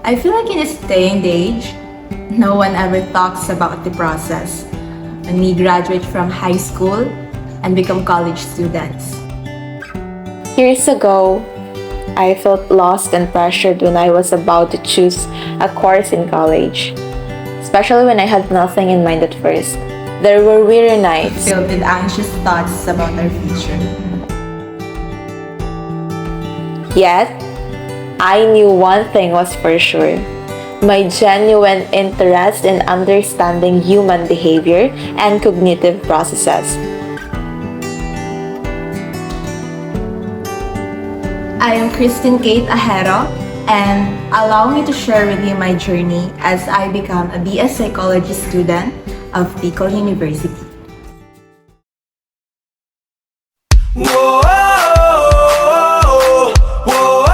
I feel like in this day and age, no one ever talks about the process when we graduate from high school and become college students. Years ago, I felt lost and pressured when I was about to choose a course in college, especially when I had nothing in mind at first. There were weary nights, Filled with anxious thoughts about our future. yet I knew one thing was for sure. My genuine interest in understanding human behavior and cognitive processes. I am Kristen Kate Ahero, and allow me to share with you my journey as I become a BS Psychology student of Bicol University. Whoa, whoa, whoa, whoa.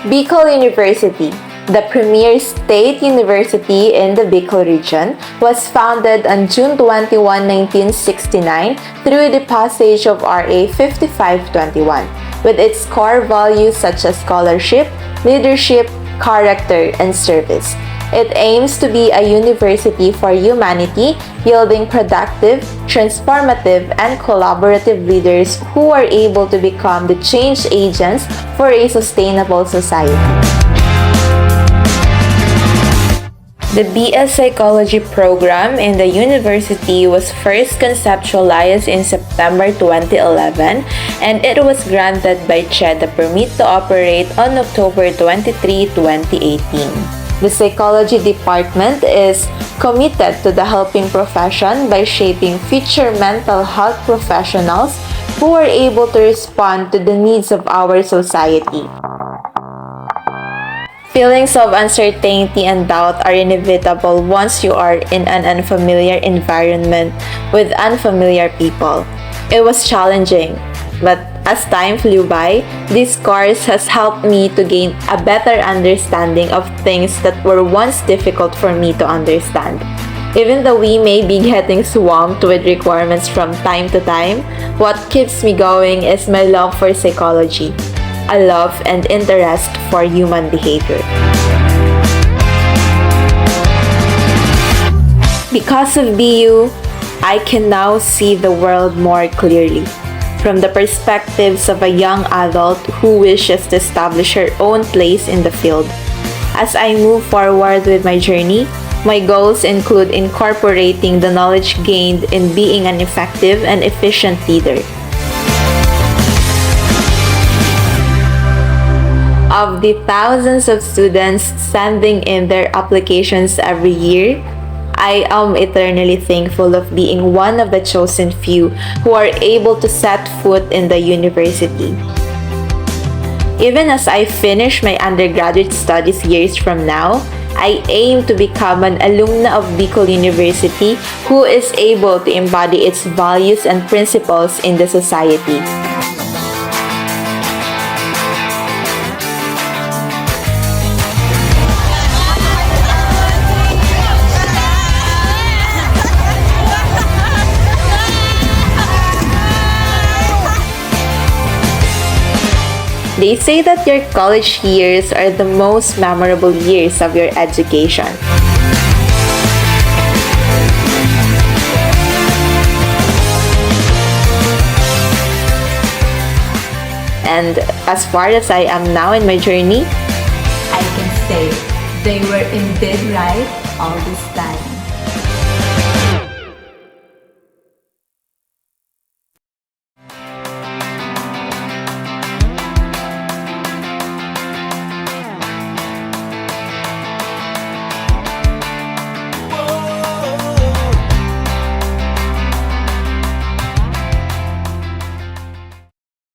Bicol University, the premier state university in the Bicol region, was founded on June 21, 1969 through the passage of RA 5521, with its core values such as scholarship, leadership, character, and service. It aims to be a university for humanity, yielding productive, transformative, and collaborative leaders who are able to become the change agents for a sustainable society. The BS Psychology program in the university was first conceptualized in September 2011, and it was granted by CHED the permit to operate on October 23, 2018. The psychology department is committed to the helping profession by shaping future mental health professionals who are able to respond to the needs of our society. Feelings of uncertainty and doubt are inevitable once you are in an unfamiliar environment with unfamiliar people. It was challenging, but as time flew by, this course has helped me to gain a better understanding of things that were once difficult for me to understand. Even though we may be getting swamped with requirements from time to time, what keeps me going is my love for psychology, a love and interest for human behavior. Because of BU, I can now see the world more clearly, from the perspectives of a young adult who wishes to establish her own place in the field. As I move forward with my journey, my goals include incorporating the knowledge gained in being an effective and efficient leader. Of the thousands of students sending in their applications every year, I am eternally thankful of being one of the chosen few who are able to set foot in the university. Even as I finish my undergraduate studies years from now, I aim to become an alumna of Bicol University who is able to embody its values and principles in the society. They say that your college years are the most memorable years of your education. And as far as I am now in my journey, I can say they were indeed right all this time.